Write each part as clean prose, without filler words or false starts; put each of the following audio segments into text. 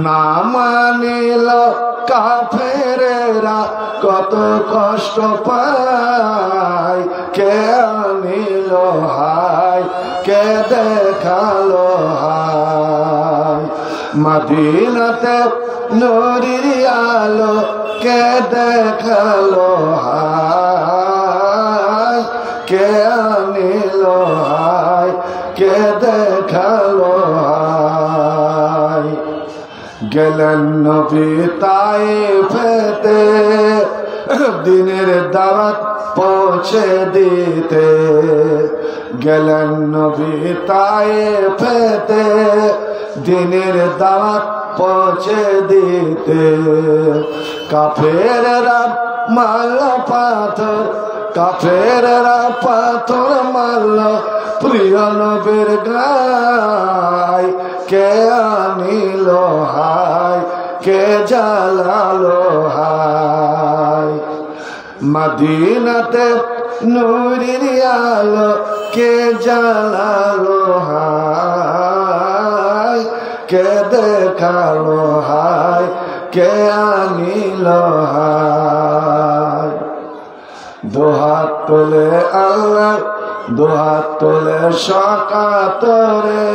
না মানিল কাফেরেরা কত কষ্ট পায়, কে আনিল হায়, কে দেখালো হায়। মদিনাতে নূরের আলো কে দেখালো হায়, কে আনিল হায়, কে দেখালো হায়। গেলেন নবী তায়েফেতে দিনের দাওয়াত পৌঁছে দিতে, গেলেন নবী তায়েফেতে দিনের দাওয়াত পৌঁছে দিতে। কাফেররা মারল পাথর, কাফেররা পাথর মারল প্রিয় নবীর গায়, কে আনিল হায়, কে জ্বালালো হায়। মদিনাতে নূরের আলো কে জ্বালালো হায়, কে দেখালো হায়, কে আনিল হায়। দুহাত তোলে আল্লাহ, দুহাত তোলে সাকাতরে,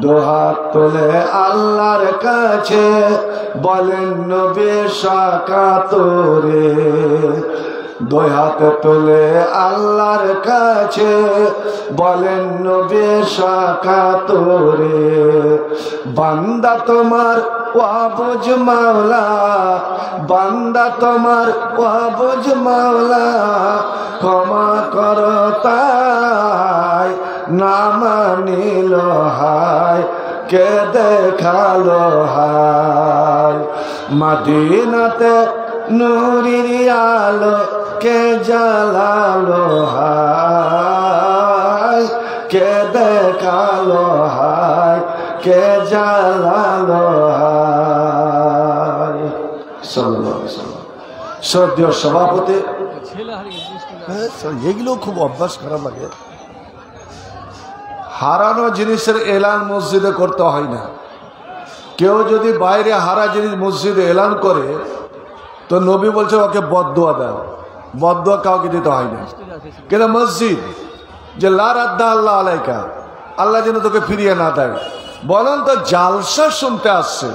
দুহাত তোলে আল্লাহর কাছে বলেন নবী সাকাতরে। দুই হাত তোলে আল্লাহর কাছে বলেন নবী সাকাতরে। বান্দা তোমার ওয়াবুজ মাওলা, বান্দা তোমার ওয়াবুজ মাওলা, ক্ষমা করো তাই না মানিল হায়, কে দেখালো হায়। মদিনাতে নূরের আলো কে জ্বালালো হায়, কে দেখালো হায়, কে জ্বালালো হায়। সাল্লাল্লাহু আলাইহি ওয়াসাল্লাম। শ্রদ্ধেয় সভাপতি, এগুলো খুব অভ্যাস খারাপ লাগে। হারানো জিনিসের এলান মসজিদে করতে হয় না। কেউ যদি বাইরে হারা জিনিস মসজিদে এলান করে তো নবী বলছে ওকে বদদুয়া দাও, বদদুয়া কাউকে দিতে হয় না। কিন্তু মসজিদ যে লা রাদ্দা আল্লাহ আলাইকা, আল্লাহ যেন তোকে ফিরিয়ে না দেয়। বলেন তো জালসা শুনতে আসছে,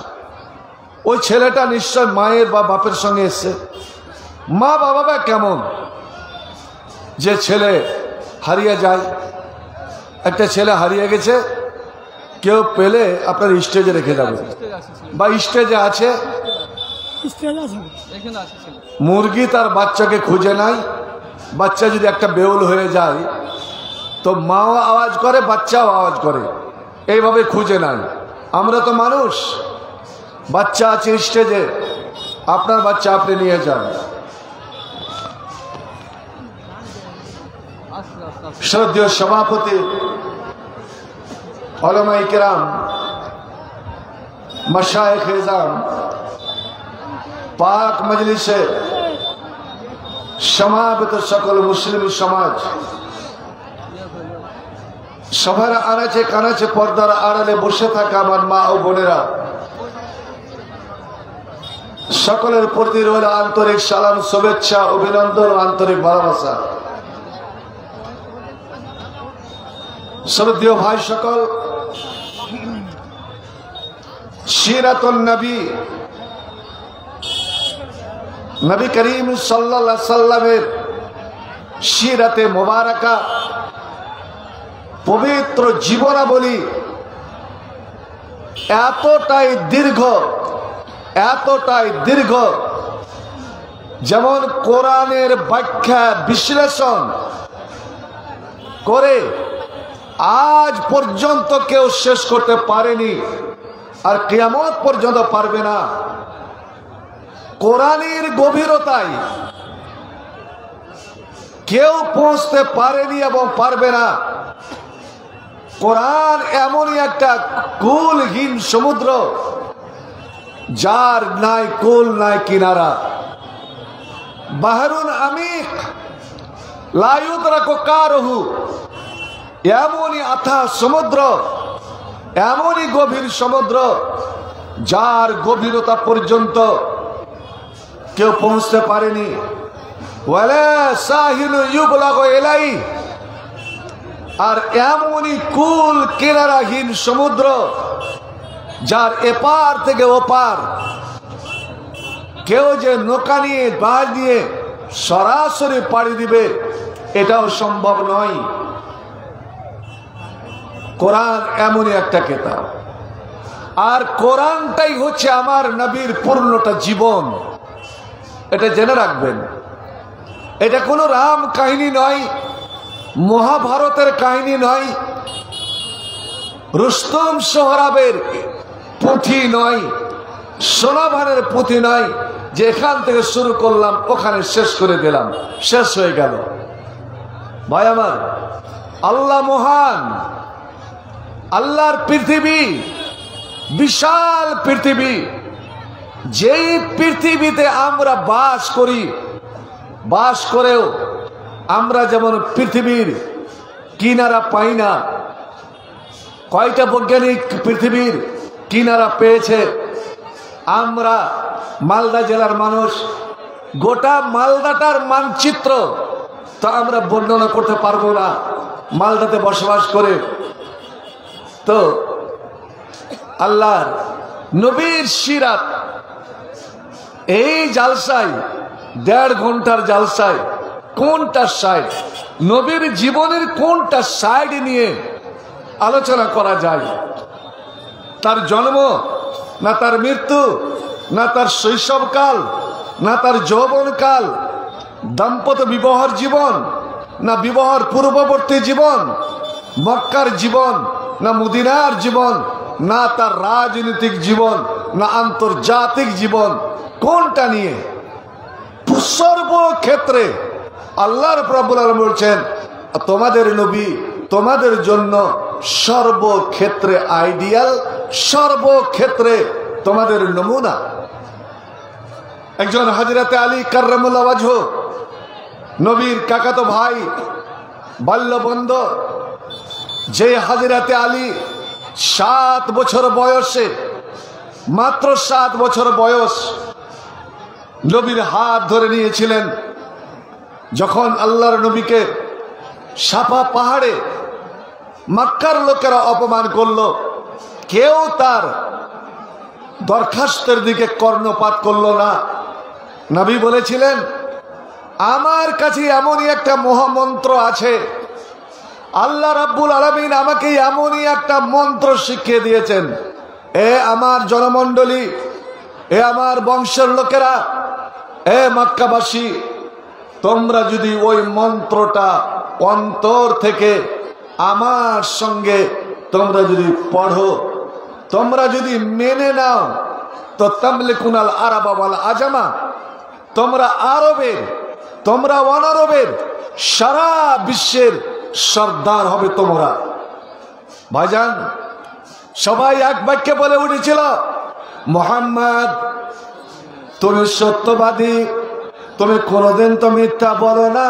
ওই ছেলেটা নিশ্চয় মায়ের বা বাপের সঙ্গে এসছে। মা বাবা কেমন যে ছেলে হারিয়ে যায়। একটা ছেলে হারিয়ে গেছে, কেউ পেলে আপনার স্টেজে রেখে যাবে বা স্টেজে আছে। মুরগি তার বাচ্চাকে খুঁজে নাই, বাচ্চা যদি একটা বেউল হয়ে যায় তো মাও আওয়াজ করে, বাচ্চাও আওয়াজ করে, এইভাবে খুঁজে নাই। আমরা তো মানুষ, বাচ্চা আছে স্টেজে, আপনার বাচ্চা আপনি নিয়ে যান। শ্রদ্ধেয় সভাপতি, উলামায়ে কেরাম, মাশায়েখ এজাম, পাক মজলিসে সমাবেত সকল মুসলিম সমাজ, সবার আনাচে কানাচে পর্দার আড়ালে বসে থাকা আমার মা ও বোনেরা, সকলের প্রতি রইল আন্তরিক সালাম, শুভেচ্ছা, অভিনন্দন ও আন্তরিক ভালোবাসা। শ্রদ্ধেয় ভাই সকল, সিরাতুন নবী, নবী করিম সাল্লাল্লাহু আলাইহি সাল্লামের সিরাতে মুবারাকা, পবিত্র জীবনাবলী এতটাই দীর্ঘ, যেমন কোরআনের ব্যাখ্যা বিশ্লেষণ করে আজ পর্যন্ত কেউ শেষ করতে পারেনি, আর কিয়ামত পর্যন্ত পারবে না। কোরআনের গভীরতায় কেউ পৌঁছতে পারেনি এবং পারবে না। কোরআন এমনই একটা কুলহীন সমুদ্র, যার নাই কুল নাই কিনারা। বাহরুন আমিক লা ইউদরাকু কারহু, এমনই আথা সমুদ্র এমনই গভীর সমুদ্র যার গভীরতা পর্যন্ত কেউ পৌঁছতে পারেনি। ওয়ালা সাহিলু ইউবলাগু ইলাই, আর এমনই কুল কিনারাহীন সমুদ্র যার এপার থেকে ওপার কেউ যে নৌকা নিয়ে বাঁশ দিয়ে সরাসরি পাড়ি দিবে এটাও সম্ভব নয়। কোরআন এমনই একটা কিতাব, আর কোরআনটাই হচ্ছে আমার নবীর পূর্ণটা জীবন। এটা জেনে রাখবেন, এটা কোনো রাম কাহিনী নয়, মহাভারতের কাহিনী নয়, রুস্তম সোহরাবের পুঁথি নয়, সোনাভানের পুঁথি নয় যে এখান থেকে শুরু করলাম ওখানে শেষ করে দিলাম, শেষ হয়ে গেল। ভাই আমার, আল্লাহ মহান, আল্লাহর পৃথিবী বিশাল পৃথিবী। যেই পৃথিবীতে আমরা বাস করি, বাস করেও আমরা যেমন পৃথিবীর কিনারা পাই না। কয়টা বৈজ্ঞানিক পৃথিবীর কিনারা পেয়েছে? আমরা মালদা জেলার মানুষ, গোটা মালদাটার মানচিত্র তো আমরা বর্ণনা করতে পারবো না মালদাতে বসবাস করে। তো আল্লাহর নবীর সিরাত এই জালসায় 1.5 ঘন্টার জালসায় কোনটা সাইড, নবীর জীবনের কোনটা সাইড নিয়ে আলোচনা করা যায়? তার জন্ম, না তার মৃত্যু, না তার শৈশবকাল, না তার যৌবনকাল, দাম্পত্য বিবাহর জীবন, না বিবাহর পূর্ববর্তী জীবন, মক্কার জীবন, না মদিনার জীবন, না তার রাজনৈতিক জীবন, না আন্তর্জাতিক জীবন, কোনটা নিয়ে? সর্বক্ষেত্রে আল্লাহর রাব্বুল আলামিন বলছেন তোমাদের নবী তোমাদের জন্য সর্বক্ষেত্রে আইডিয়াল, সর্বক্ষেত্রে তোমাদের নমুনা। একজন হযরতে আলী কাররামাল্লাহু ওয়াজহু, নবীর কাকাতো ভাই, বাল্যবন্ধু, যে হযরতে আলী 7 বছর বয়সে, মাত্র 7 বছর বয়স, নবীর হাত ধরে নিয়েছিলেন। যখন আল্লাহর নবীকে সাফা পাহাড়ে মক্কার লোকেরা অপমান করলো, কেউ তার দরখাস্তের দিকে কর্ণপাত করলো না। নবী বলেছিলেন আমার কাছে এমনই একটা মহামন্ত্র আছে, আল্লাহ রাব্বুল আলামিন আমাকে এমনই একটা মন্ত্র শিখিয়ে দিয়েছেন। এ আমার জনমণ্ডলী, এ আমার বংশের লোকেরা, এ মক্কাবাসী, তোমরা যদি ওই মন্ত্রটা অন্তর থেকে আমার সঙ্গে তোমরা যদি পড়ো, তোমরা যদি মেনে নাও, তো তামলিকুনাল আরাবা ওয়াল আজামা, তোমরা আরবের, তোমরা অনারবের, সারা বিশ্বের সর্দার হবে তোমরা। ভাইজান, সবাই এক বাক্যে বলে উঠেছিল মুহাম্মদ তুমি সত্যবাদী, তুমি কোনোদিন তো মিথ্যা বলো না,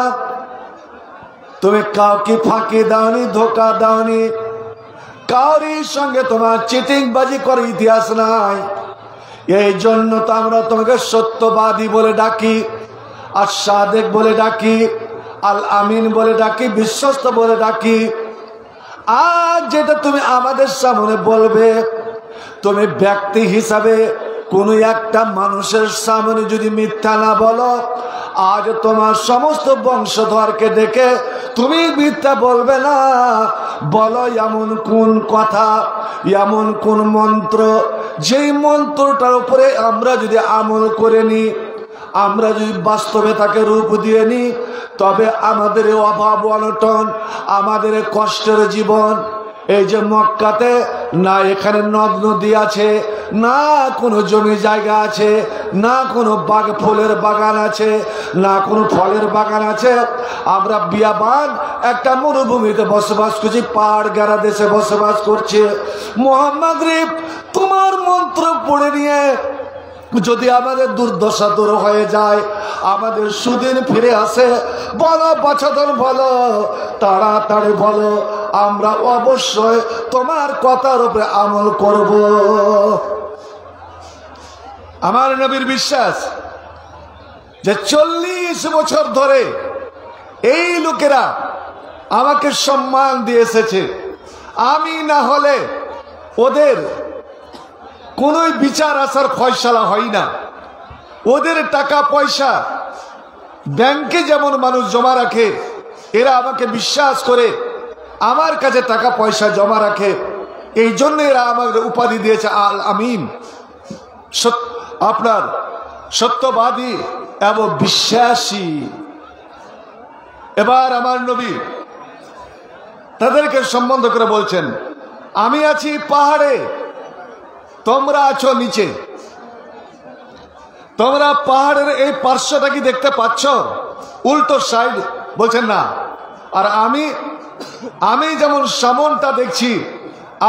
তুমি কাউকে ফাঁকি দাওনি, ধোকা দাওনি, কাউরির সঙ্গে তোমার চিটিংবাজি করে ইতিহাস নাই। এই জন্য তো আমরা তোমাকে সত্যবাদী বলে ডাকি, আর সাদেক বলে ডাকি, আল আমিন বলে ডাকি, বিশ্বস্ত বলে ডাকি। আর যেটা তুমি আমাদের সামনে বলবে, তুমি ব্যক্তি হিসাবে কোন একটা মানুষের সামনে যদি মিথ্যা না বলো, আজ তোমার সমস্ত বংশধরকে ডেকে তুমি মিথ্যা বলবে না। বলো এমন কোন কথা, এমন কোন মন্ত্র, যেই মন্ত্রটার উপরে আমরা যদি আমল করে নি, আমরা যদি বাস্তবে তাকে রূপ দিয়ে নি, তবে আমাদের অভাব অনটন, আমাদের কষ্টের জীবন, এই যে মক্কাতে না এখানে নদ নদী আছে, না কোনো জমি জায়গা আছে, না কোনো ফুলের বাগান আছে, না কোনো ফলের বাগান আছে, আমরা বিয়াবান একটা মরুভূমিতে বসবাস করছি, পাহাড় গেরা দেশে বসবাস করছে। মুহাম্মদ রে, তোমার মন্ত্র পড়ে নিয়ে যদি আমাদের দুর্দশা দূর হয়ে যায়, আমাদের সুদিন ফিরে আসে, বলো বাছাধন, বলো তাড়াতাড়ি বলো, আমরা অবশ্যই তোমার কথার উপরে আমল করব। আমার নবীর বিশ্বাস যে 40 বছর ধরে এই লোকেরা আমাকে সম্মান দিয়ে এসেছে, আমি না হলে ওদের কোন বিচার আসার ফয়সালা হয় না। ওদের টাকা পয়সা ব্যাংকে যেমন মানুষ জমা রাখে, এরা আমাকে বিশ্বাস করে আমার কাছে টাকা পয়সা জমা রাখে, এই জন্য এরা আমাকে উপাধি দিয়েছে আল আমিন, আপনার সত্যবাদী এবং বিশ্বাসী। এবার আমার নবী তাদেরকে সম্বন্ধ করে বলছেন, আমি আছি পাহাড়ে, তোমরা আছো নিচে। তোমরা পাহাড়ের এই পার্শ্বটা কি দেখতে পাচ্ছ? উল্টো সাইড বলছেন না। আর আমি যেমন সামনটা দেখছি,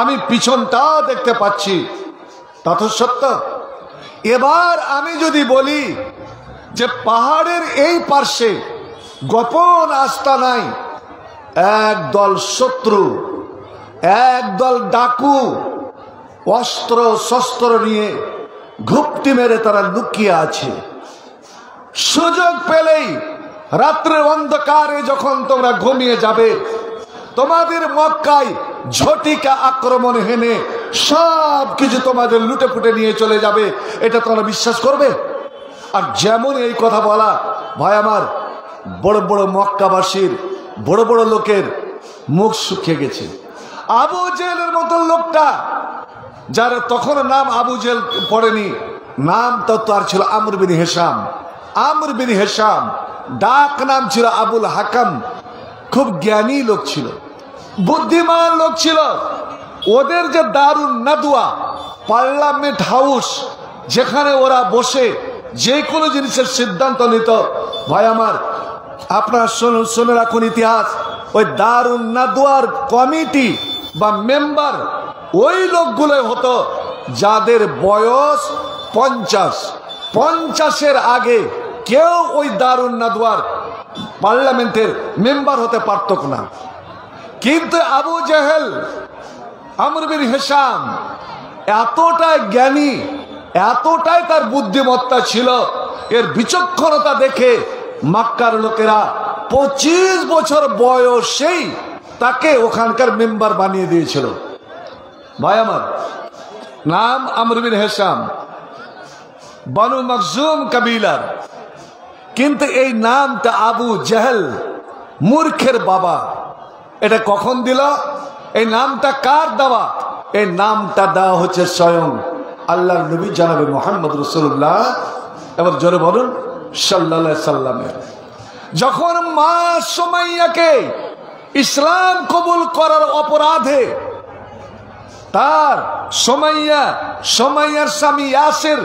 আমি পিছনটা দেখতে পাচ্ছি, তা তো সত্য। এবার আমি যদি বলি যে পাহাড়ের এই পার্শ্বে গোপন আস্তানায় একদল শত্রু, একদল ডাকু অস্ত্র শস্ত্র নিয়ে ঘুপটি মেরে তারা লুকিয়ে আছে, সুযোগ পেলেই রাত্রের অন্ধকারে যখন তোমরা ঘুমিয়ে যাবে, তোমাদের মক্কায় ঝটিকা আক্রমণ হেনে সব কিছু তোমাদের লুটে পুটে নিয়ে চলে যাবে, এটা তোমরা বিশ্বাস করবে? আর যেমন এই কথা বলা, ভাই আমার, বড় বড় মক্কাবাসীর বড় বড় লোকের মুখ শুকিয়ে গেছে। আবু জেহেলের মতো লোকটা, যার তখন নাম আবু জেহেল পড়েনি, নাম তো তার ছিল আমর বিন হিশাম। আমর বিন হিশাম ডাক নাম ছিল আবুল হাকাম। খুব জ্ঞানী লোক ছিল, বুদ্ধিমান লোক ছিল। ওদের যে দারুন নাদওয়া পার্লামেন্ট হাউস, যেখানে ওরা বসে যে কোনো জিনিসের সিদ্ধান্ত নিত, ভাই আমার আপনারা শুনে রাখুন ইতিহাস, ওই দারুন নাদওয়ার কমিটি বা মেম্বার ওই লোকগুলো হতো যাদের বয়স 50-50-এর আগে কেউ ওই দারুন নাদওয়ার পার্লামেন্টের মেম্বার হতে পারত না। কিন্তু আবু জেহেল, আমর বিন হিশাম এতটাই জ্ঞানী, এতটাই তার বুদ্ধিমত্তা ছিল, এর বিচক্ষণতা দেখে মক্কার লোকেরা 25 বছর বয়সেই তাকে ওখানকার মেম্বার বানিয়ে দিয়েছিল। ভাই আমার, নাম আমর বিন হিশাম, বনু মখজুম কবিলার। কিন্তু এই নামটা আবু জেহেল, মূর্খের বাবা, এটা কখন দিল? এই নামটা কার দেওয়া? এই নামটা দেওয়া হচ্ছে স্বয়ং আল্লাহর নবী জনাবে মুহাম্মদ রাসূলুল্লাহ, এবার জোরে বলুন সাল্লাল্লাহু আলাইহি সাল্লামের। যখন মা সুমাইয়াকে ইসলাম কবুল করার অপরাধে তার সুমাইয়ার স্বামী ইয়াসির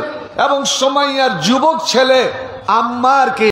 এবং সুমাইয়ার যুবক ছেলে আম্মারকে